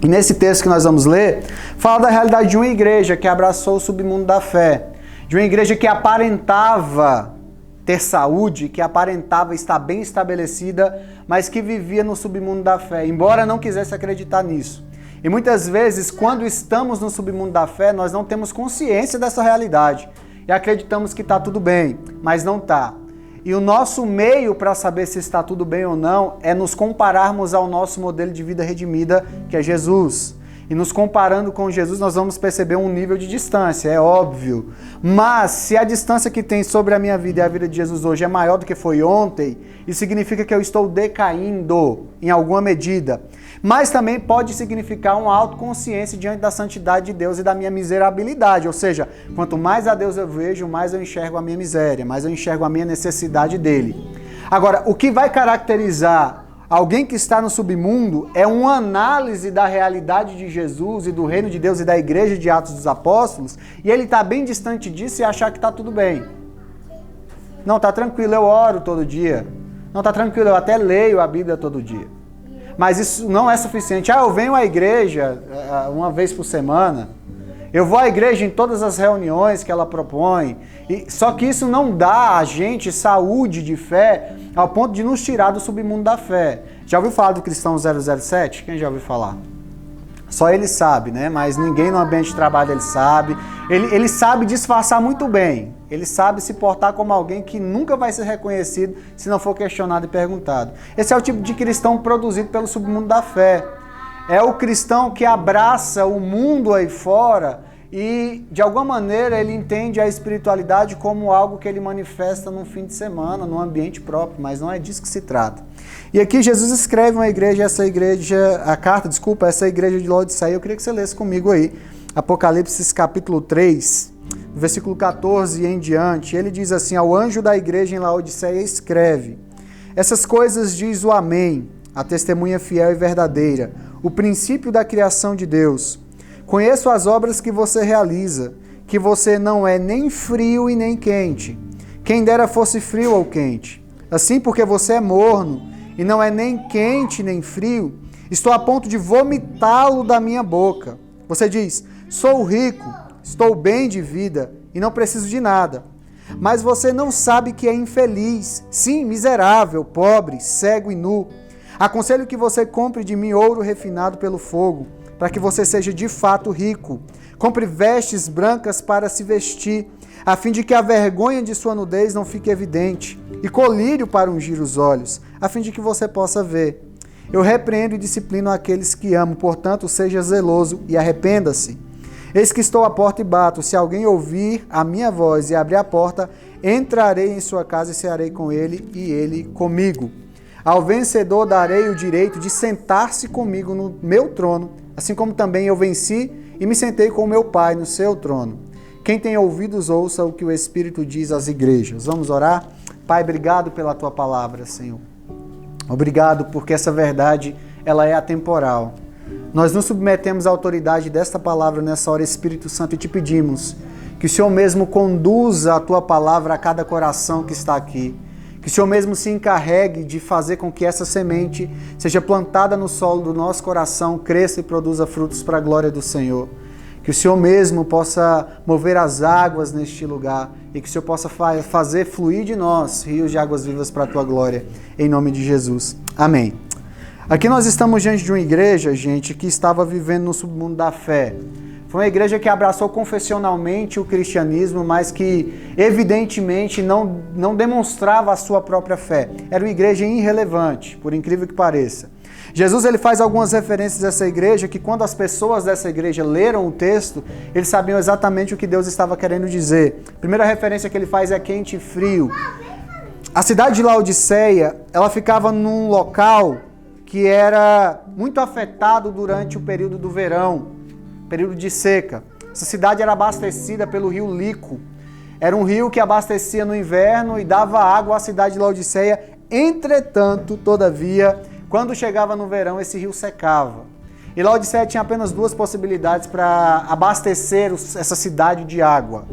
E nesse texto que nós vamos ler, fala da realidade de uma igreja que abraçou o submundo da fé. De uma igreja que aparentava ter saúde, que aparentava estar bem estabelecida, mas que vivia no submundo da fé, embora não quisesse acreditar nisso. E muitas vezes, quando estamos no submundo da fé, nós não temos consciência dessa realidade. E acreditamos que está tudo bem, mas não está. E o nosso meio para saber se está tudo bem ou não é nos compararmos ao nosso modelo de vida redimida, que é Jesus. E nos comparando com Jesus, nós vamos perceber um nível de distância, é óbvio. Mas se a distância que tem sobre a minha vida e a vida de Jesus hoje é maior do que foi ontem, isso significa que eu estou decaindo em alguma medida. Mas também pode significar uma autoconsciência diante da santidade de Deus e da minha miserabilidade. Ou seja, quanto mais a Deus eu vejo, mais eu enxergo a minha miséria, mais eu enxergo a minha necessidade dele. Agora, o que vai caracterizar alguém que está no submundo é uma análise da realidade de Jesus e do reino de Deus e da igreja de Atos dos Apóstolos, e ele está bem distante disso e achar que está tudo bem. Não, está tranquilo, eu oro todo dia. Não, está tranquilo, eu até leio a Bíblia todo dia. Mas isso não é suficiente. Eu venho à igreja uma vez por semana, eu vou à igreja em todas as reuniões que ela propõe, só que isso não dá a gente saúde de fé ao ponto de nos tirar do submundo da fé. Já ouviu falar do Cristão 007? Quem já ouviu falar? Só ele sabe, né? Mas ninguém no ambiente de trabalho ele sabe. Ele sabe disfarçar muito bem. Ele sabe se portar como alguém que nunca vai ser reconhecido se não for questionado e perguntado. Esse é o tipo de cristão produzido pelo submundo da fé. É o cristão que abraça o mundo aí fora e, de alguma maneira, ele entende a espiritualidade como algo que ele manifesta num fim de semana, num ambiente próprio, mas não é disso que se trata. E aqui Jesus escreve essa igreja de Laodiceia. Eu queria que você lesse comigo aí, Apocalipse capítulo 3, versículo 14 e em diante. Ele diz assim: ao anjo da igreja em Laodiceia escreve: essas coisas diz o Amém, a testemunha fiel e verdadeira, o princípio da criação de Deus. Conheço as obras que você realiza, que você não é nem frio e nem quente. Quem dera fosse frio ou quente. Assim, porque você é morno e não é nem quente nem frio, estou a ponto de vomitá-lo da minha boca. Você diz: sou rico, estou bem de vida e não preciso de nada. Mas você não sabe que é infeliz, sim, miserável, pobre, cego e nu. Aconselho que você compre de mim ouro refinado pelo fogo, para que você seja de fato rico. Compre vestes brancas para se vestir, a fim de que a vergonha de sua nudez não fique evidente, e colírio para ungir os olhos, a fim de que você possa ver. Eu repreendo e disciplino aqueles que amo, portanto, seja zeloso e arrependa-se. Eis que estou à porta e bato. Se alguém ouvir a minha voz e abrir a porta, entrarei em sua casa e cearei com ele e ele comigo. Ao vencedor darei o direito de sentar-se comigo no meu trono, assim como também eu venci e me sentei com o meu Pai no seu trono. Quem tem ouvidos, ouça o que o Espírito diz às igrejas. Vamos orar? Pai, obrigado pela tua palavra, Senhor. Obrigado porque essa verdade, ela é atemporal. Nós nos submetemos à autoridade desta palavra nessa hora, Espírito Santo, e te pedimos que o Senhor mesmo conduza a tua palavra a cada coração que está aqui. Que o Senhor mesmo se encarregue de fazer com que essa semente seja plantada no solo do nosso coração, cresça e produza frutos para a glória do Senhor. Que o Senhor mesmo possa mover as águas neste lugar e que o Senhor possa fazer fluir de nós rios de águas vivas para a tua glória, em nome de Jesus. Amém. Aqui nós estamos diante de uma igreja, gente, que estava vivendo no submundo da fé. Foi uma igreja que abraçou confessionalmente o cristianismo, mas que evidentemente não demonstrava a sua própria fé. Era uma igreja irrelevante, por incrível que pareça. Jesus ele faz algumas referências a essa igreja que quando as pessoas dessa igreja leram o texto, eles sabiam exatamente o que Deus estava querendo dizer. A primeira referência que ele faz é quente e frio. A cidade de Laodiceia, ela ficava num local que era muito afetado durante o período do verão, período de seca. Essa cidade era abastecida pelo rio Lico. Era um rio que abastecia no inverno e dava água à cidade de Laodiceia. Entretanto, todavia, quando chegava no verão, esse rio secava. E Laodiceia tinha apenas duas possibilidades para abastecer essa cidade de água.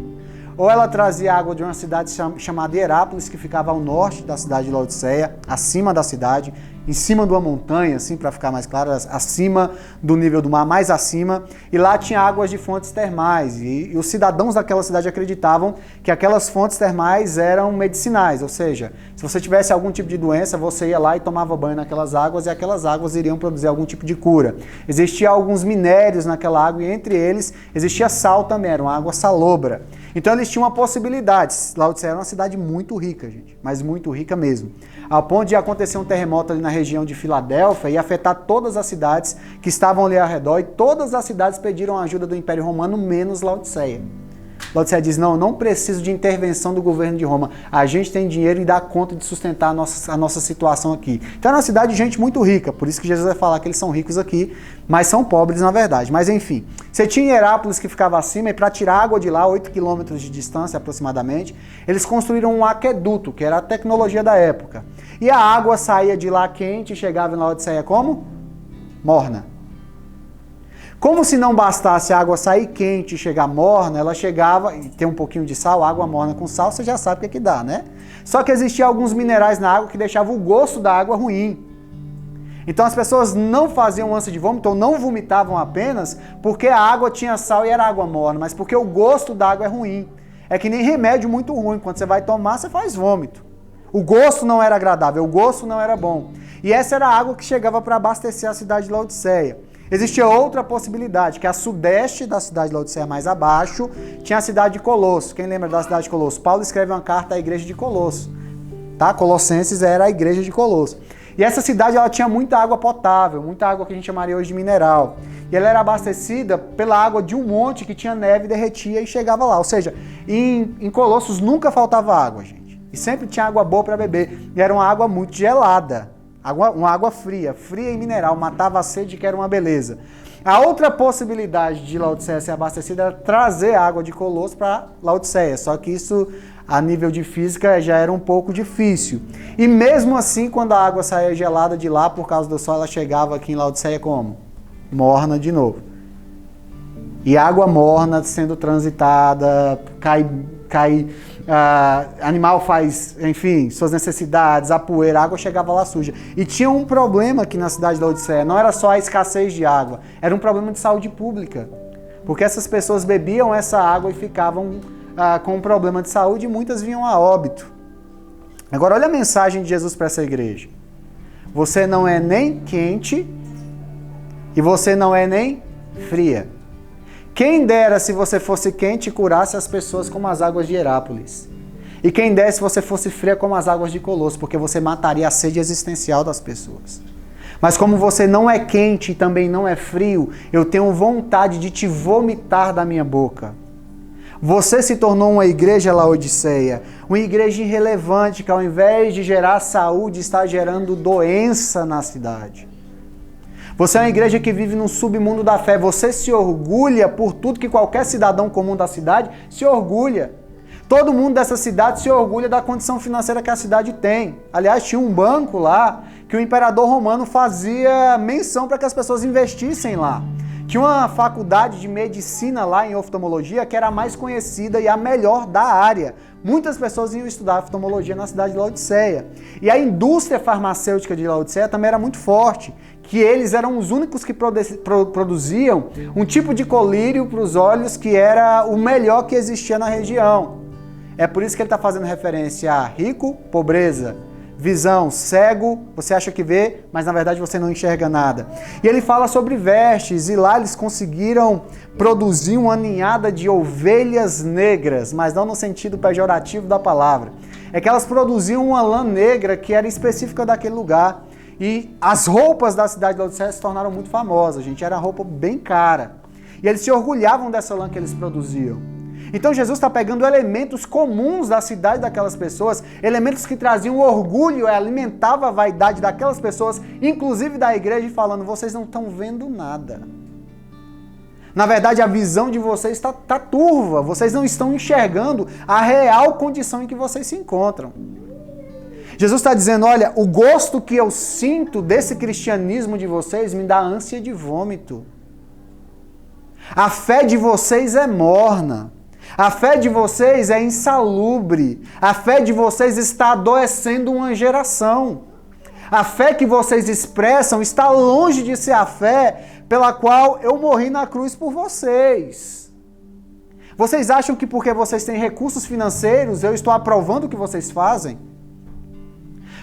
Ou ela trazia água de uma cidade chamada Hierápolis, que ficava ao norte da cidade de Laodiceia, acima da cidade. em cima de uma montanha, assim, para ficar mais claro, acima do nível do mar, mais acima, e lá tinha águas de fontes termais, e os cidadãos daquela cidade acreditavam que aquelas fontes termais eram medicinais, ou seja, se você tivesse algum tipo de doença, você ia lá e tomava banho naquelas águas, e aquelas águas iriam produzir algum tipo de cura. Existia alguns minérios naquela água, e entre eles existia sal também, era uma água salobra. Então eles tinham uma possibilidade. Laodiceia era uma cidade muito rica, gente, mas muito rica mesmo. Ao ponto de acontecer um terremoto ali na região de Filadélfia e afetar todas as cidades que estavam ali ao redor, e todas as cidades pediram a ajuda do Império Romano, menos Laodiceia. Laodiceia diz, não, eu não preciso de intervenção do governo de Roma, a gente tem dinheiro e dá conta de sustentar a nossa situação aqui. Então é uma cidade de gente muito rica, por isso que Jesus vai falar que eles são ricos aqui, mas são pobres na verdade. Mas enfim, você tinha Herápolis que ficava acima, e para tirar água de lá, 8 quilômetros de distância aproximadamente, eles construíram um aqueduto, que era a tecnologia da época. E a água saía de lá quente e chegava em Laodiceia como? Morna. Como se não bastasse a água sair quente e chegar morna, ela chegava, e tem um pouquinho de sal, água morna com sal, você já sabe o que é que dá, né? Só que existia alguns minerais na água que deixavam o gosto da água ruim. Então as pessoas não faziam ânsia de vômito, ou não vomitavam apenas porque a água tinha sal e era água morna, mas porque o gosto da água é ruim. É que nem remédio muito ruim, quando você vai tomar, você faz vômito. O gosto não era agradável, o gosto não era bom. E essa era a água que chegava para abastecer a cidade de Laodiceia. Existia outra possibilidade, que a sudeste da cidade de Laodiceia, mais abaixo, tinha a cidade de Colosso. Quem lembra da cidade de Colosso? Paulo escreve uma carta à igreja de Colosso. Tá? Colossenses era a igreja de Colosso. E essa cidade ela tinha muita água potável, muita água que a gente chamaria hoje de mineral. E ela era abastecida pela água de um monte que tinha neve, derretia e chegava lá. Ou seja, em Colossos nunca faltava água, gente. E sempre tinha água boa para beber. E era uma água muito gelada. Uma água fria, fria e mineral, matava a sede, que era uma beleza. A outra possibilidade de Laodiceia ser abastecida era trazer água de Colosso para Laodiceia, só que isso, a nível de física, já era um pouco difícil. E mesmo assim, quando a água saía gelada de lá, por causa do sol, ela chegava aqui em Laodiceia como? Morna de novo. E água morna sendo transitada, animal faz, enfim, suas necessidades, a poeira, a água chegava lá suja. E tinha um problema aqui na cidade de Laodiceia, não era só a escassez de água, era um problema de saúde pública. Porque essas pessoas bebiam essa água e ficavam com um problema de saúde, e muitas vinham a óbito. Agora olha a mensagem de Jesus para essa igreja. Você não é nem quente e você não é nem fria. Quem dera se você fosse quente e curasse as pessoas como as águas de Herápolis. E quem dera se você fosse fria como as águas de Colosso, porque você mataria a sede existencial das pessoas. Mas como você não é quente e também não é frio, eu tenho vontade de te vomitar da minha boca. Você se tornou uma igreja Laodiceia, uma igreja irrelevante que ao invés de gerar saúde, está gerando doença na cidade. Você é uma igreja que vive num submundo da fé. Você se orgulha por tudo que qualquer cidadão comum da cidade se orgulha. Todo mundo dessa cidade se orgulha da condição financeira que a cidade tem. Aliás, tinha um banco lá que o imperador romano fazia menção para que as pessoas investissem lá. Tinha uma faculdade de medicina lá em oftalmologia que era a mais conhecida e a melhor da área. Muitas pessoas iam estudar oftalmologia na cidade de Laodiceia. E a indústria farmacêutica de Laodiceia também era muito forte, que eles eram os únicos que produziam um tipo de colírio para os olhos que era o melhor que existia na região. É por isso que ele está fazendo referência a rico, pobreza, visão, cego, você acha que vê, mas na verdade você não enxerga nada. E ele fala sobre vestes, e lá eles conseguiram produzir uma ninhada de ovelhas negras, mas não no sentido pejorativo da palavra. É que elas produziam uma lã negra que era específica daquele lugar. E as roupas da cidade de Laodiceia se tornaram muito famosas, gente. Era roupa bem cara. E eles se orgulhavam dessa lã que eles produziam. Então Jesus está pegando elementos comuns da cidade daquelas pessoas, elementos que traziam orgulho e alimentavam a vaidade daquelas pessoas, inclusive da igreja, e falando, vocês não estão vendo nada. Na verdade, a visão de vocês está turva, vocês não estão enxergando a real condição em que vocês se encontram. Jesus está dizendo, olha, o gosto que eu sinto desse cristianismo de vocês me dá ânsia de vômito. A fé de vocês é morna. A fé de vocês é insalubre. A fé de vocês está adoecendo uma geração. A fé que vocês expressam está longe de ser a fé pela qual eu morri na cruz por vocês. Vocês acham que porque vocês têm recursos financeiros, eu estou aprovando o que vocês fazem?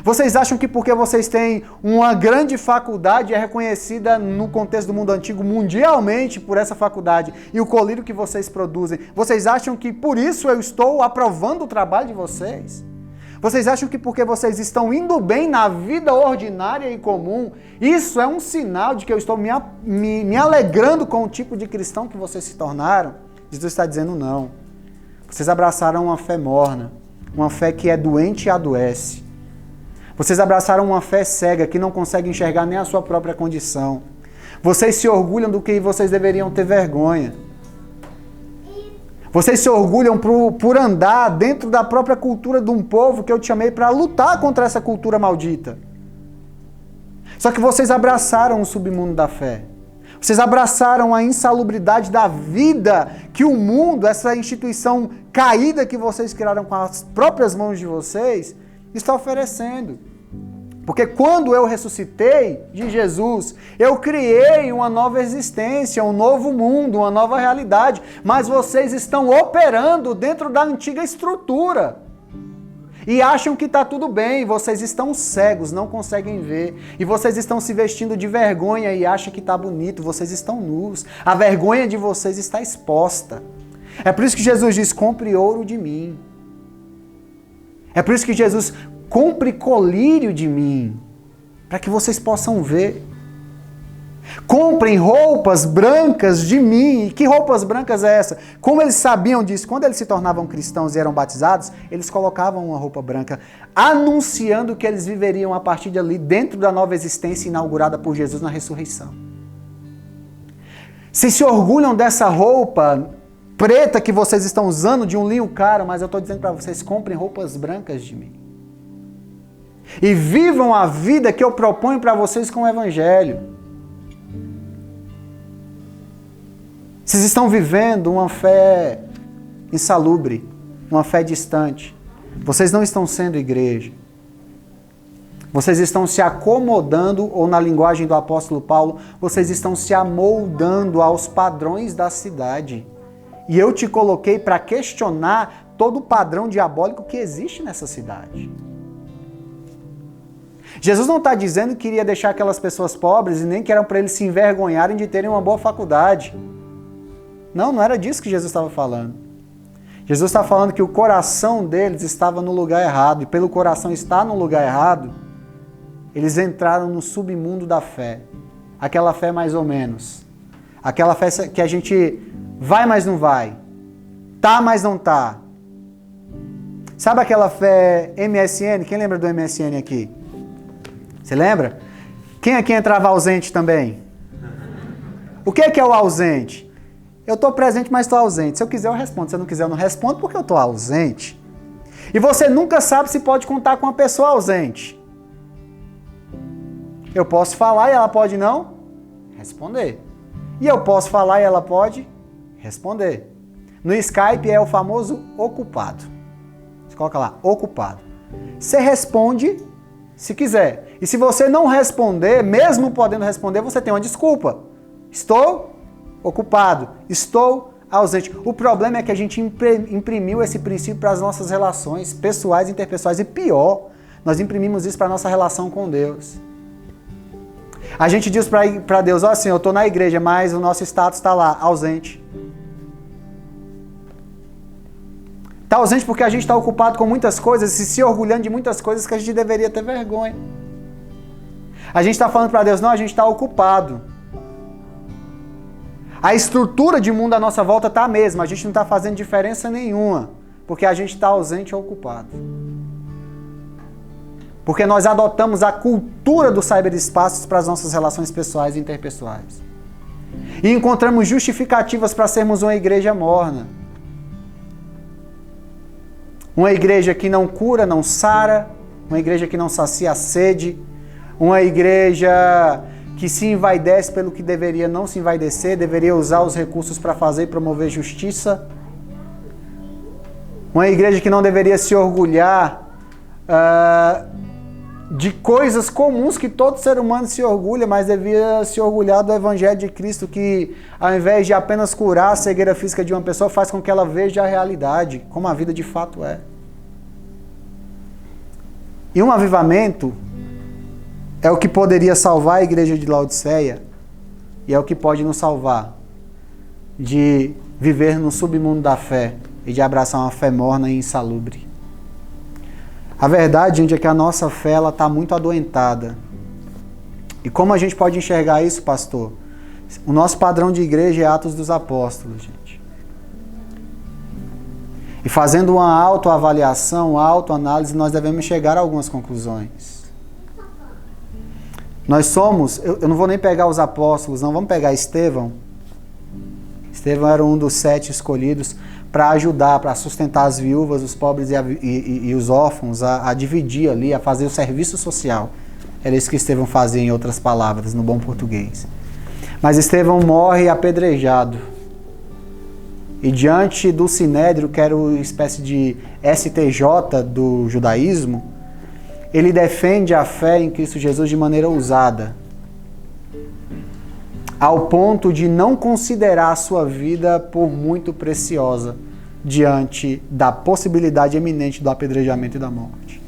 Vocês acham que porque vocês têm uma grande faculdade, é reconhecida no contexto do mundo antigo mundialmente por essa faculdade, e o colírio que vocês produzem, vocês acham que por isso eu estou aprovando o trabalho de vocês? Vocês acham que porque vocês estão indo bem na vida ordinária e comum, isso é um sinal de que eu estou me alegrando com o tipo de cristão que vocês se tornaram? Jesus está dizendo não. Vocês abraçaram uma fé morna, uma fé que é doente e adoece. Vocês abraçaram uma fé cega que não consegue enxergar nem a sua própria condição. Vocês se orgulham do que vocês deveriam ter vergonha. Vocês se orgulham por andar dentro da própria cultura de um povo que eu te chamei para lutar contra essa cultura maldita. Só que vocês abraçaram o submundo da fé. Vocês abraçaram a insalubridade da vida que o mundo, essa instituição caída que vocês criaram com as próprias mãos de vocês, está oferecendo. Porque quando eu ressuscitei de Jesus, eu criei uma nova existência, um novo mundo, uma nova realidade, mas vocês estão operando dentro da antiga estrutura. E acham que está tudo bem, vocês estão cegos, não conseguem ver. E vocês estão se vestindo de vergonha e acham que está bonito, vocês estão nus. A vergonha de vocês está exposta. É por isso que Jesus diz, compre ouro de mim. É por isso que Jesus, compre colírio de mim, para que vocês possam ver. Comprem roupas brancas de mim. E que roupas brancas é essa? Como eles sabiam disso? Quando eles se tornavam cristãos e eram batizados, eles colocavam uma roupa branca, anunciando que eles viveriam a partir de ali, dentro da nova existência inaugurada por Jesus na ressurreição. Vocês se orgulham dessa roupa preta que vocês estão usando, de um linho caro, mas eu estou dizendo para vocês, comprem roupas brancas de mim. E vivam a vida que eu proponho para vocês com o Evangelho. Vocês estão vivendo uma fé insalubre, uma fé distante. Vocês não estão sendo igreja. Vocês estão se acomodando, ou na linguagem do apóstolo Paulo, vocês estão se amoldando aos padrões da cidade. E eu te coloquei para questionar todo o padrão diabólico que existe nessa cidade. Jesus não está dizendo que iria deixar aquelas pessoas pobres e nem que eram para eles se envergonharem de terem uma boa faculdade. Não, não era disso que Jesus estava falando. Jesus está falando que o coração deles estava no lugar errado. E pelo coração estar no lugar errado, eles entraram no submundo da fé. Aquela fé mais ou menos. Aquela fé que a gente vai, mas não vai. Tá, mas não tá. Sabe aquela fé MSN? Quem lembra do MSN aqui? Você lembra? Quem aqui entrava ausente também? O que é o ausente? Eu estou presente, mas estou ausente. Se eu quiser, eu respondo. Se eu não quiser, eu não respondo porque eu estou ausente. E você nunca sabe se pode contar com uma pessoa ausente. Eu posso falar e ela pode não responder. E eu posso falar e ela pode responder. No Skype é o famoso ocupado. Você coloca lá, ocupado. Você responde se quiser. E se você não responder, mesmo podendo responder, você tem uma desculpa. Estou ocupado, estou ausente. O problema é que a gente imprimiu esse princípio para as nossas relações pessoais e interpessoais. E pior, nós imprimimos isso para a nossa relação com Deus. A gente diz para Deus, ó, assim, eu estou na igreja, mas o nosso status está lá, ausente. Está ausente porque a gente está ocupado com muitas coisas e se orgulhando de muitas coisas que a gente deveria ter vergonha. A gente está falando para Deus, não, a gente está ocupado. A estrutura de mundo à nossa volta está a mesma, a gente não está fazendo diferença nenhuma, porque a gente está ausente ou ocupado. Porque nós adotamos a cultura do cyberespaço para as nossas relações pessoais e interpessoais. E encontramos justificativas para sermos uma igreja morna. Uma igreja que não cura, não sara, uma igreja que não sacia a sede, uma igreja que se envaidece pelo que deveria não se envaidecer, deveria usar os recursos para fazer e promover justiça. Uma igreja que não deveria se orgulhar de coisas comuns que todo ser humano se orgulha, mas devia se orgulhar do Evangelho de Cristo, que ao invés de apenas curar a cegueira física de uma pessoa, faz com que ela veja a realidade, como a vida de fato é. E um avivamento é o que poderia salvar a igreja de Laodiceia, e é o que pode nos salvar de viver no submundo da fé e de abraçar uma fé morna e insalubre. A verdade, gente, é que a nossa fé está muito adoentada. E como a gente pode enxergar isso, pastor? O nosso padrão de igreja é Atos dos Apóstolos, gente. E fazendo uma autoavaliação, autoanálise, nós devemos chegar a algumas conclusões. Nós somos, eu não vou nem pegar os apóstolos, não, vamos pegar Estevão. Estevão era um dos 7 escolhidos para ajudar, para sustentar as viúvas, os pobres e os órfãos, a dividir ali, a fazer o serviço social. Era isso que Estevão fazia, em outras palavras, no bom português. Mas Estevão morre apedrejado. E diante do Sinédrio, que era uma espécie de STJ do judaísmo, ele defende a fé em Cristo Jesus de maneira ousada, ao ponto de não considerar a sua vida por muito preciosa diante da possibilidade eminente do apedrejamento e da morte.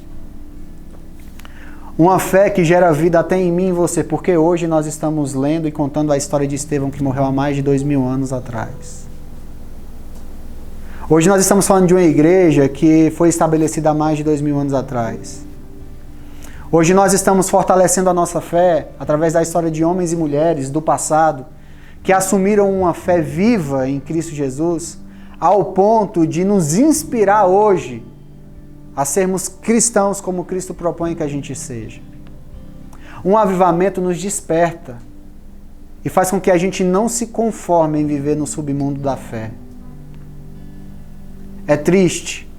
Uma fé que gera vida até em mim e em você, porque hoje nós estamos lendo e contando a história de Estevão, que morreu há mais de 2000 anos atrás. Hoje nós estamos falando de uma igreja que foi estabelecida há mais de 2000 anos atrás. Hoje nós estamos fortalecendo a nossa fé através da história de homens e mulheres do passado que assumiram uma fé viva em Cristo Jesus ao ponto de nos inspirar hoje a sermos cristãos como Cristo propõe que a gente seja. Um avivamento nos desperta e faz com que a gente não se conforme em viver no submundo da fé. É triste,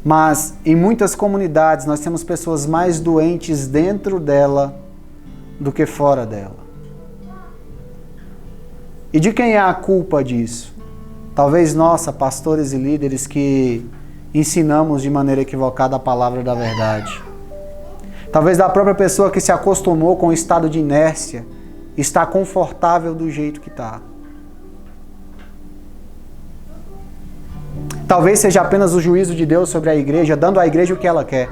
mas em muitas comunidades nós temos pessoas mais doentes dentro dela do que fora dela. E de quem é a culpa disso? Talvez nossa, pastores e líderes que ensinamos de maneira equivocada a palavra da verdade. Talvez da própria pessoa que se acostumou com o estado de inércia, está confortável do jeito que está. Talvez seja apenas o juízo de Deus sobre a igreja, dando à igreja o que ela quer.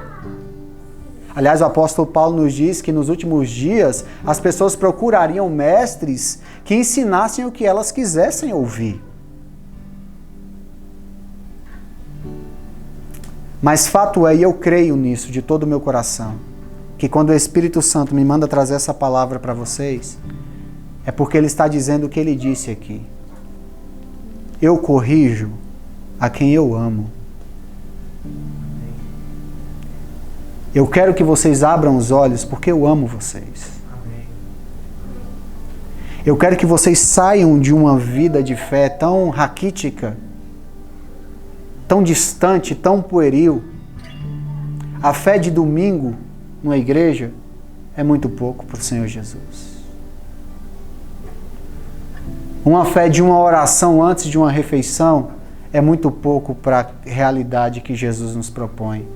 Aliás, o apóstolo Paulo nos diz que nos últimos dias as pessoas procurariam mestres que ensinassem o que elas quisessem ouvir. Mas fato é, e eu creio nisso de todo o meu coração, que quando o Espírito Santo me manda trazer essa palavra para vocês, é porque ele está dizendo o que ele disse aqui. Eu corrijo a quem eu amo. Eu quero que vocês abram os olhos porque eu amo vocês. Eu quero que vocês saiam de uma vida de fé tão raquítica, tão distante, tão pueril. A fé de domingo numa igreja é muito pouco para o Senhor Jesus. Uma fé de uma oração antes de uma refeição é muito pouco para a realidade que Jesus nos propõe.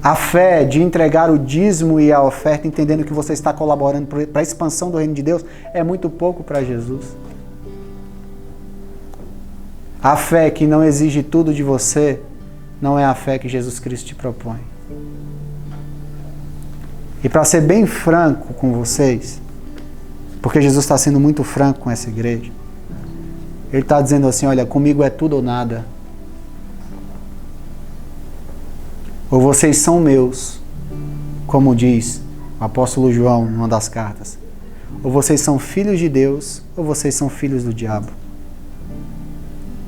A fé de entregar o dízimo e a oferta, entendendo que você está colaborando para a expansão do reino de Deus, é muito pouco para Jesus. A fé que não exige tudo de você, não é a fé que Jesus Cristo te propõe. E para ser bem franco com vocês, porque Jesus está sendo muito franco com essa igreja, ele está dizendo assim, olha, comigo é tudo ou nada. Ou vocês são meus, como diz o apóstolo João numa das cartas. Ou vocês são filhos de Deus, ou vocês são filhos do diabo.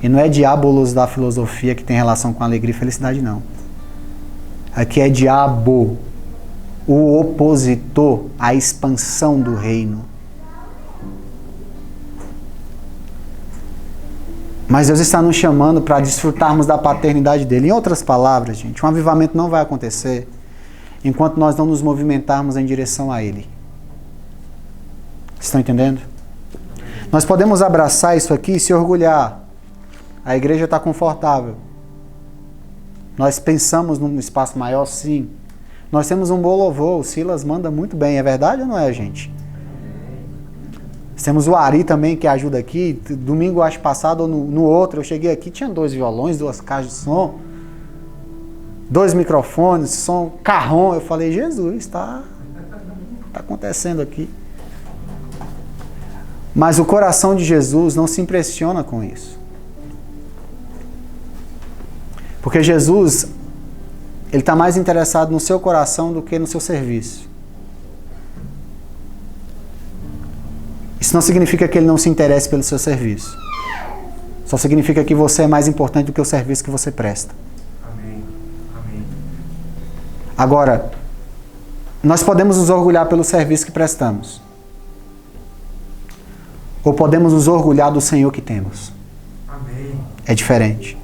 E não é diabolos da filosofia que tem relação com alegria e felicidade, não. Aqui é diabo, o opositor à expansão do reino. Mas Deus está nos chamando para desfrutarmos da paternidade dele. Em outras palavras, gente, um avivamento não vai acontecer enquanto nós não nos movimentarmos em direção a ele. Estão entendendo? Nós podemos abraçar isso aqui e se orgulhar. A igreja está confortável. Nós pensamos num espaço maior, sim. Nós temos um bom louvor, o Silas manda muito bem, é verdade ou não é, gente? Temos o Ari também que ajuda aqui. Domingo, acho passado, ou no outro, eu cheguei aqui, tinha 2 violões, 2 caixas de som, 2 microfones, som, carrom. Eu falei, Jesus, está acontecendo aqui. Mas o coração de Jesus não se impressiona com isso. Porque Jesus, ele está mais interessado no seu coração do que no seu serviço. Isso não significa que ele não se interesse pelo seu serviço. Só significa que você é mais importante do que o serviço que você presta. Amém. Amém. Agora, nós podemos nos orgulhar pelo serviço que prestamos. Ou podemos nos orgulhar do Senhor que temos. Amém. É diferente.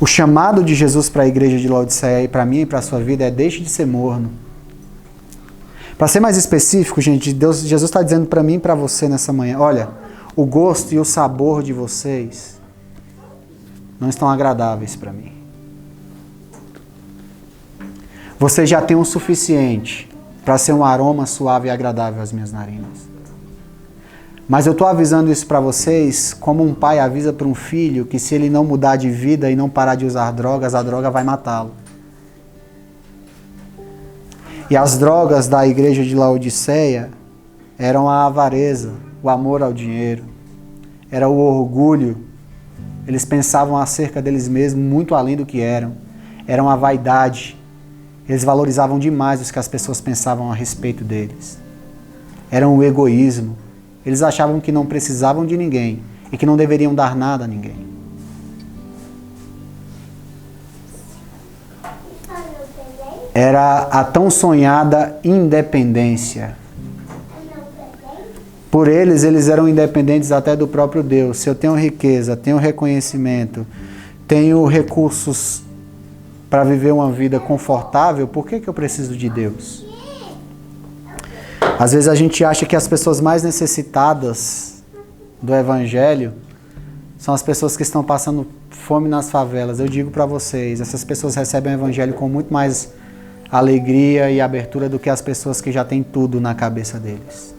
O chamado de Jesus para a igreja de Laodiceia e para mim e para a sua vida é: deixe de ser morno. Para ser mais específico, gente, Jesus está dizendo para mim e para você nessa manhã: olha, o gosto e o sabor de vocês não estão agradáveis para mim. Vocês já têm o suficiente para ser um aroma suave e agradável às minhas narinas. Mas eu estou avisando isso para vocês como um pai avisa para um filho que se ele não mudar de vida e não parar de usar drogas, a droga vai matá-lo. E as drogas da igreja de Laodiceia eram a avareza, o amor ao dinheiro, era o orgulho. Eles pensavam acerca deles mesmos muito além do que eram. Era uma vaidade. Eles valorizavam demais o que as pessoas pensavam a respeito deles. Era um egoísmo. Eles achavam que não precisavam de ninguém e que não deveriam dar nada a ninguém. Era a tão sonhada independência. Por eles eram independentes até do próprio Deus. Se eu tenho riqueza, tenho reconhecimento, tenho recursos para viver uma vida confortável, por que eu preciso de Deus? Às vezes a gente acha que as pessoas mais necessitadas do Evangelho são as pessoas que estão passando fome nas favelas. Eu digo para vocês, essas pessoas recebem o Evangelho com muito mais alegria e abertura do que as pessoas que já têm tudo na cabeça deles.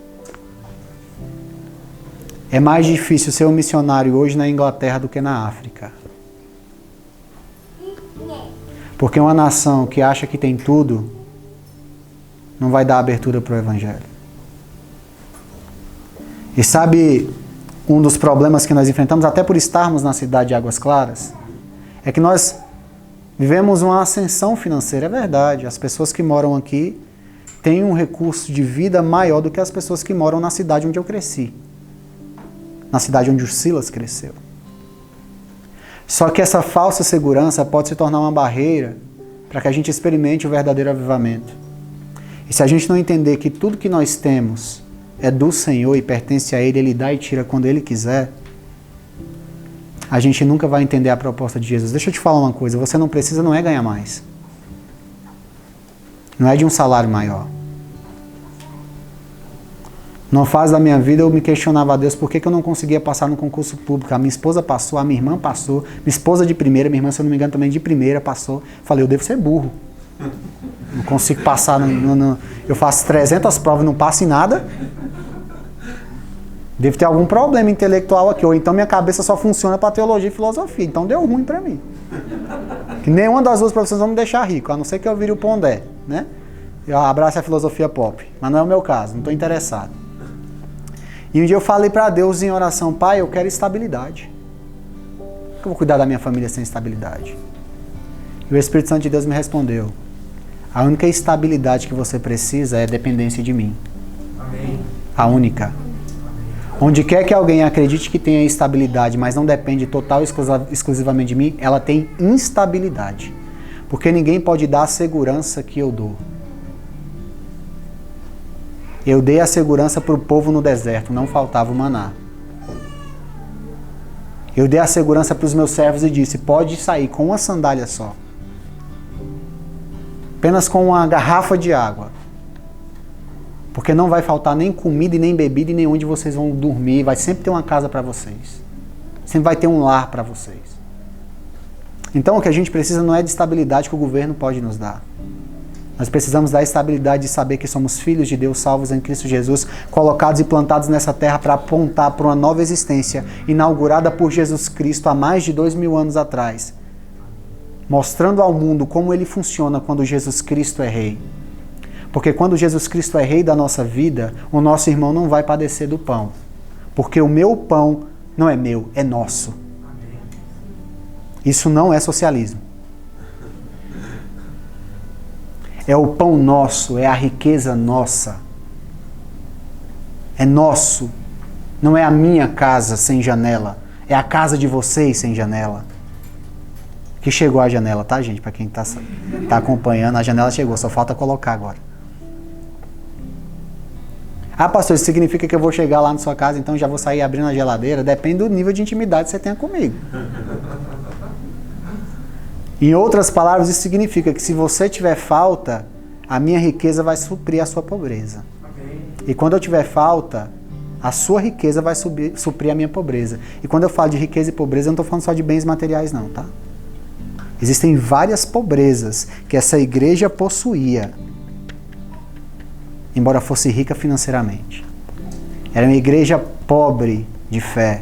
É mais difícil ser um missionário hoje na Inglaterra do que na África. Porque uma nação que acha que tem tudo não vai dar abertura para o Evangelho. E sabe, um dos problemas que nós enfrentamos, até por estarmos na cidade de Águas Claras, é que nós vivemos uma ascensão financeira. É verdade, as pessoas que moram aqui têm um recurso de vida maior do que as pessoas que moram na cidade onde eu cresci. Na cidade onde o Silas cresceu. Só que essa falsa segurança pode se tornar uma barreira para que a gente experimente o verdadeiro avivamento. E se a gente não entender que tudo que nós temos é do Senhor e pertence a Ele, Ele dá e tira quando Ele quiser, a gente nunca vai entender a proposta de Jesus. Deixa eu te falar uma coisa, você não precisa, não é ganhar mais. Não é de um salário maior. Numa fase da minha vida eu me questionava a Deus por que eu não conseguia passar no concurso público. A minha esposa passou, a minha irmã passou, minha esposa de primeira, minha irmã, se eu não me engano, também de primeira passou. Falei, eu devo ser burro. Não consigo passar, eu faço 300 provas e não passo em nada. Devo ter algum problema intelectual aqui, ou então minha cabeça só funciona para teologia e filosofia, então deu ruim para mim. Que nenhuma das duas profissões vão me deixar rico, a não ser que eu vire o Pondé, né? Eu abraço a filosofia pop, mas não é o meu caso, não estou interessado. E um dia eu falei para Deus em oração, Pai, eu quero estabilidade. Como eu vou cuidar da minha família sem estabilidade? E o Espírito Santo de Deus me respondeu, a única estabilidade que você precisa é a dependência de mim. Amém. A única. Onde quer que alguém acredite que tenha estabilidade, mas não depende total e exclusivamente de mim, ela tem instabilidade. Porque ninguém pode dar a segurança que eu dou. Eu dei a segurança para o povo no deserto, não faltava o maná. Eu dei a segurança para os meus servos e disse, pode sair com uma sandália só. Apenas com uma garrafa de água. Porque não vai faltar nem comida e nem bebida e nem onde vocês vão dormir. Vai sempre ter uma casa para vocês. Sempre vai ter um lar para vocês. Então o que a gente precisa não é de estabilidade que o governo pode nos dar. Nós precisamos da estabilidade de saber que somos filhos de Deus, salvos em Cristo Jesus, colocados e plantados nessa terra para apontar para uma nova existência, inaugurada por Jesus Cristo há mais de 2000 anos atrás, mostrando ao mundo como ele funciona quando Jesus Cristo é rei. Porque quando Jesus Cristo é rei da nossa vida, o nosso irmão não vai padecer do pão. Porque o meu pão não é meu, é nosso. Isso não é socialismo. É o pão nosso, é a riqueza nossa. É nosso. Não é a minha casa sem janela. É a casa de vocês sem janela. Que chegou a janela, tá, gente? Para quem tá acompanhando, a janela chegou, só falta colocar agora. Ah, pastor, isso significa que eu vou chegar lá na sua casa, então já vou sair abrindo a geladeira? Depende do nível de intimidade que você tenha comigo. Em outras palavras, isso significa que se você tiver falta, a minha riqueza vai suprir a sua pobreza. E quando eu tiver falta, a sua riqueza vai suprir a minha pobreza. E quando eu falo de riqueza e pobreza, eu não estou falando só de bens materiais não, tá? Existem várias pobrezas que essa igreja possuía, embora fosse rica financeiramente. Era uma igreja pobre de fé.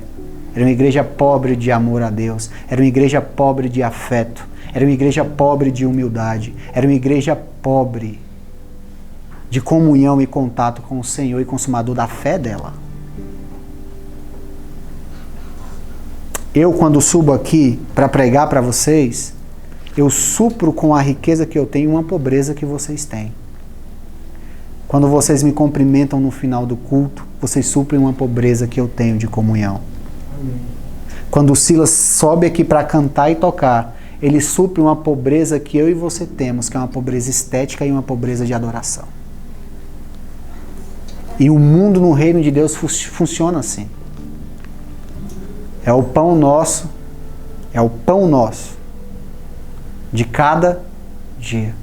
Era uma igreja pobre de amor a Deus. Era uma igreja pobre de afeto. Era uma igreja pobre de humildade. Era uma igreja pobre de comunhão e contato com o Senhor e consumador da fé dela. Eu, quando subo aqui para pregar para vocês, eu supro com a riqueza que eu tenho uma pobreza que vocês têm. Quando vocês me cumprimentam no final do culto, vocês suprem uma pobreza que eu tenho de comunhão. Quando o Silas sobe aqui para cantar e tocar, ele supre uma pobreza que eu e você temos, que é uma pobreza estética e uma pobreza de adoração. E o mundo no reino de Deus funciona assim. É o pão nosso de cada dia.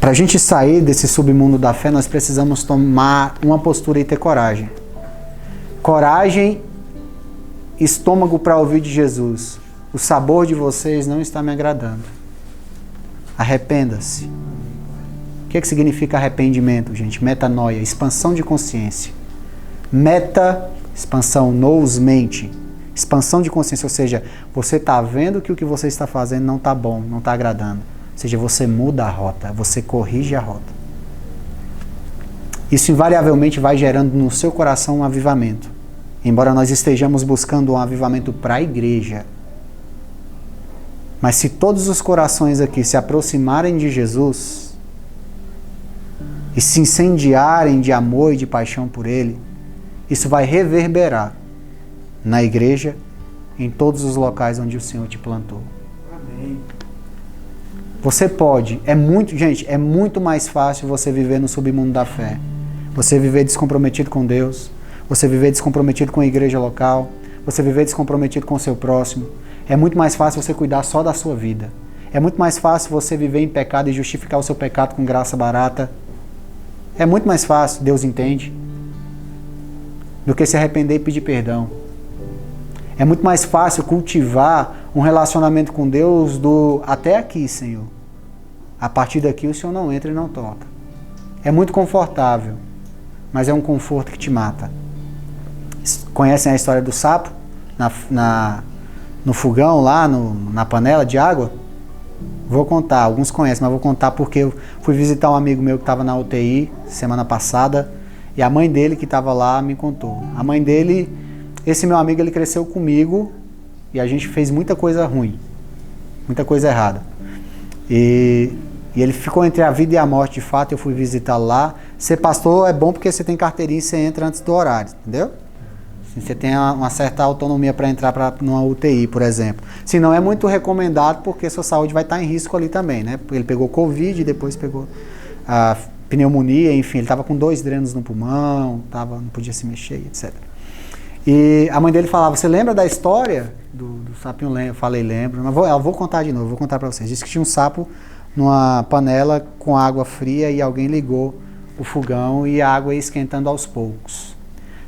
Para a gente sair desse submundo da fé, nós precisamos tomar uma postura e ter coragem. Coragem, estômago para ouvir de Jesus. O sabor de vocês não está me agradando. Arrependa-se. O que significa arrependimento, gente? Metanoia, expansão de consciência. Meta, expansão, nous, mente. Expansão de consciência, ou seja, você está vendo que o que você está fazendo não está bom, não está agradando. Ou seja, você muda a rota, você corrige a rota. Isso invariavelmente vai gerando no seu coração um avivamento. Embora nós estejamos buscando um avivamento para a igreja. Mas se todos os corações aqui se aproximarem de Jesus e se incendiarem de amor e de paixão por Ele, isso vai reverberar na igreja, em todos os locais onde o Senhor te plantou. Amém. Você pode, gente, é muito mais fácil você viver no submundo da fé. Você viver descomprometido com Deus, você viver descomprometido com a igreja local, você viver descomprometido com o seu próximo. É muito mais fácil você cuidar só da sua vida. É muito mais fácil você viver em pecado e justificar o seu pecado com graça barata. É muito mais fácil, Deus entende, do que se arrepender e pedir perdão. É muito mais fácil cultivar um relacionamento com Deus do até aqui, Senhor. A partir daqui o Senhor não entra e não toca. É muito confortável, mas é um conforto que te mata. Conhecem a história do sapo? No fogão lá, na panela de água? Vou contar, alguns conhecem, mas vou contar porque eu fui visitar um amigo meu que estava na UTI semana passada e a mãe dele que estava lá me contou. A mãe dele, esse meu amigo, ele cresceu comigo e a gente fez muita coisa ruim, muita coisa errada. E ele ficou entre a vida e a morte de fato, eu fui visitar lá. Ser pastor é bom porque você tem carteirinha e você entra antes do horário, entendeu? Você tem uma certa autonomia para entrar numa UTI, por exemplo. Se não, é muito recomendado porque sua saúde vai estar em risco ali também, né? Ele pegou Covid e depois pegou a pneumonia, enfim, ele estava com 2 drenos no pulmão, não podia se mexer, etc. E a mãe dele falava, você lembra da história do sapinho? Eu falei, lembro, mas vou contar de novo, vou contar para vocês. Diz que tinha um sapo numa panela com água fria e alguém ligou o fogão e a água ia esquentando aos poucos.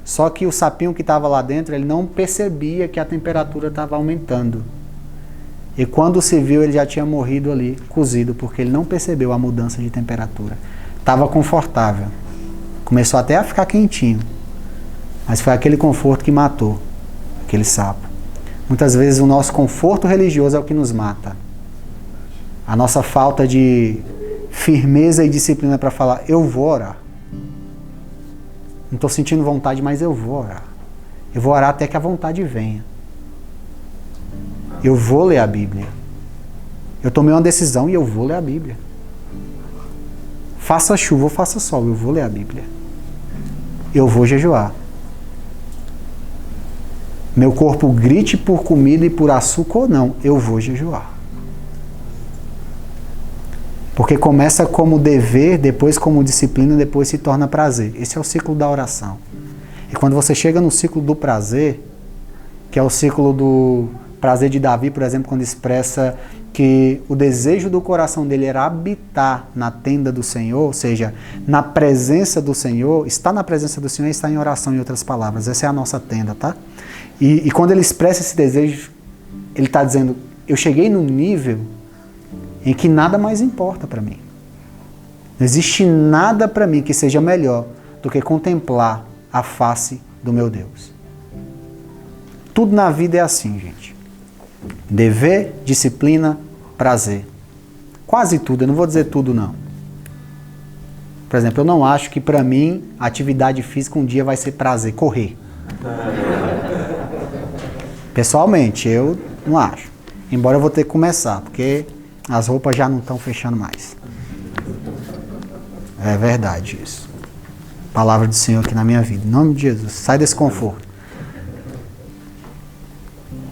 Só que o sapinho que estava lá dentro, ele não percebia que a temperatura estava aumentando. E quando se viu, ele já tinha morrido ali, cozido, porque ele não percebeu a mudança de temperatura. Estava confortável. Começou até a ficar quentinho. Mas foi aquele conforto que matou aquele sapo. Muitas vezes o nosso conforto religioso é o que nos mata. A nossa falta de firmeza e disciplina para falar, eu vou orar. Não estou sentindo vontade, mas eu vou orar. Eu vou orar até que a vontade venha. Eu vou ler a Bíblia. Eu tomei uma decisão e eu vou ler a Bíblia. Faça chuva ou faça sol, eu vou ler a Bíblia. Eu vou jejuar. Meu corpo grite por comida e por açúcar ou não, eu vou jejuar. Porque começa como dever, depois como disciplina, depois se torna prazer. Esse é o ciclo da oração. E quando você chega no ciclo do prazer, que é o ciclo do prazer de Davi, por exemplo, quando expressa que o desejo do coração dele era habitar na tenda do Senhor, ou seja, na presença do Senhor, estar na presença do Senhor e estar em oração, em outras palavras. Essa é a nossa tenda, tá? E quando ele expressa esse desejo, ele está dizendo, eu cheguei num nível em que nada mais importa para mim. Não existe nada para mim que seja melhor do que contemplar a face do meu Deus. Tudo na vida é assim, gente. Dever, disciplina, prazer. Quase tudo, eu não vou dizer tudo não. Por exemplo, eu não acho que para mim a atividade física um dia vai ser prazer, correr. Pessoalmente, eu não acho. Embora eu vou ter que começar, porque as roupas já não estão fechando mais. É verdade isso. Palavra do Senhor aqui na minha vida. Em nome de Jesus. Sai desse conforto.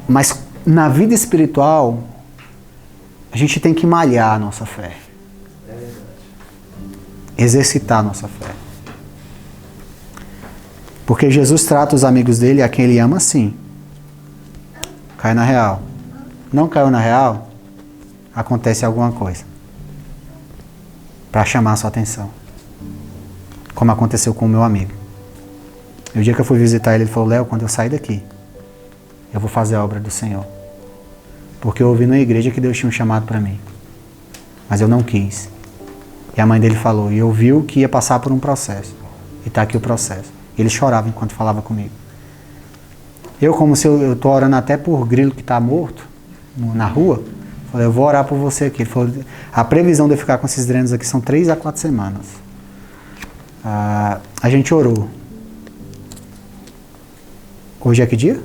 Mas na vida espiritual, a gente tem que malhar a nossa fé. Exercitar a nossa fé. Porque Jesus trata os amigos dele, a quem ele ama, assim. Cai na real. Não caiu na real? Acontece alguma coisa para chamar a sua atenção, como aconteceu com o meu amigo. E o dia que eu fui visitar ele, ele falou, Léo, quando eu sair daqui, eu vou fazer a obra do Senhor, porque eu ouvi na igreja que Deus tinha um chamado para mim, mas eu não quis. E a mãe dele falou, e eu vi que ia passar por um processo, e está aqui o processo. Ele chorava enquanto falava comigo. Eu, como se eu estou orando até por grilo que está morto na rua, falei, eu vou orar por você aqui. Ele falou, a previsão de eu ficar com esses drenos aqui são 3 a 4 semanas. A gente orou. Hoje é que dia?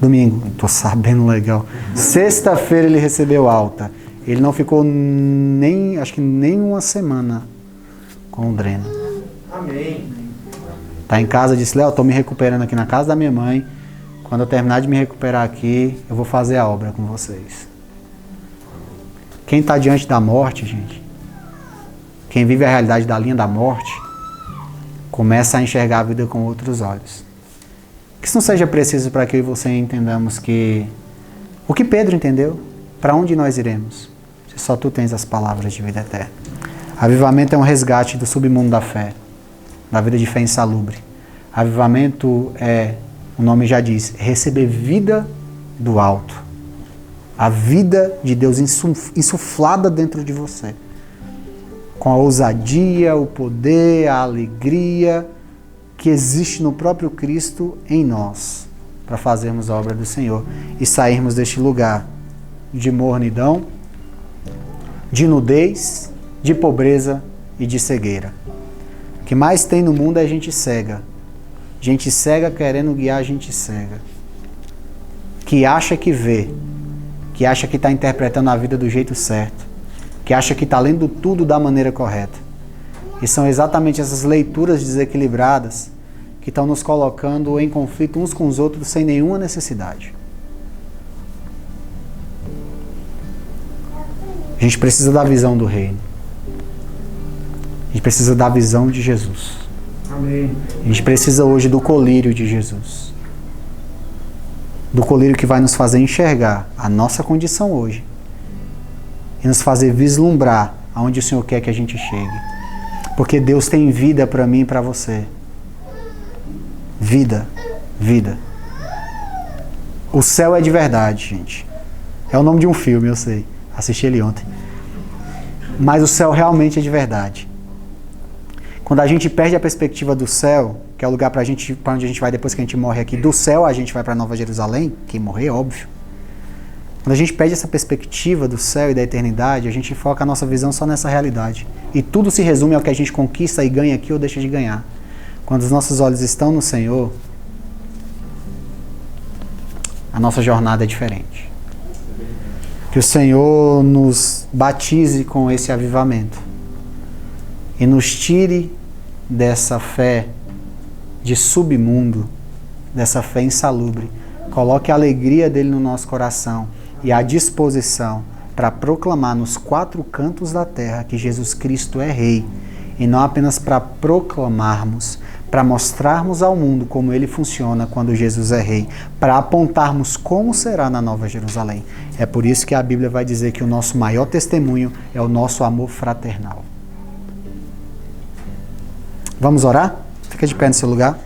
Domingo. Estou sabendo legal. Sexta-feira ele recebeu alta. Ele não ficou acho que nem uma semana com o dreno. Amém. Tá em casa, disse, Léo, estou me recuperando aqui na casa da minha mãe. Quando eu terminar de me recuperar aqui, eu vou fazer a obra com vocês. Quem está diante da morte, gente, quem vive a realidade da linha da morte, começa a enxergar a vida com outros olhos. Que isso não seja preciso para que eu e você entendamos que o que Pedro entendeu, para onde nós iremos, se só tu tens as palavras de vida eterna. Avivamento é um resgate do submundo da fé, da vida de fé insalubre. Avivamento é, o nome já diz, receber vida do alto. A vida de Deus insuflada dentro de você. Com a ousadia, o poder, a alegria que existe no próprio Cristo em nós. Para fazermos a obra do Senhor. E sairmos deste lugar de mornidão, de nudez, de pobreza e de cegueira. O que mais tem no mundo é gente cega. Gente cega querendo guiar gente cega. Que acha que vê. Que acha que está interpretando a vida do jeito certo, que acha que está lendo tudo da maneira correta. E são exatamente essas leituras desequilibradas que estão nos colocando em conflito uns com os outros sem nenhuma necessidade. A gente precisa da visão do reino. A gente precisa da visão de Jesus. Amém. A gente precisa hoje do colírio de Jesus. Do colírio que vai nos fazer enxergar a nossa condição hoje e nos fazer vislumbrar aonde o Senhor quer que a gente chegue. Porque Deus tem vida para mim e para você. Vida, vida. O céu é de verdade, gente. É o nome de um filme, eu sei. Assisti ele ontem. Mas o céu realmente é de verdade. Quando a gente perde a perspectiva do céu, que é o lugar para onde a gente vai depois que a gente morre aqui, do céu a gente vai para Nova Jerusalém, quem morrer, óbvio. Quando a gente perde essa perspectiva do céu e da eternidade, a gente foca a nossa visão só nessa realidade. E tudo se resume ao que a gente conquista e ganha aqui ou deixa de ganhar. Quando os nossos olhos estão no Senhor, a nossa jornada é diferente. Que o Senhor nos batize com esse avivamento e nos tire dessa fé de submundo, dessa fé insalubre. Coloque a alegria dele no nosso coração e a disposição para proclamar nos 4 cantos da terra que Jesus Cristo é Rei. E não apenas para proclamarmos, para mostrarmos ao mundo como ele funciona quando Jesus é Rei, para apontarmos como será na Nova Jerusalém. É por isso que a Bíblia vai dizer que o nosso maior testemunho é o nosso amor fraternal. Vamos orar? Fica de pé no seu lugar.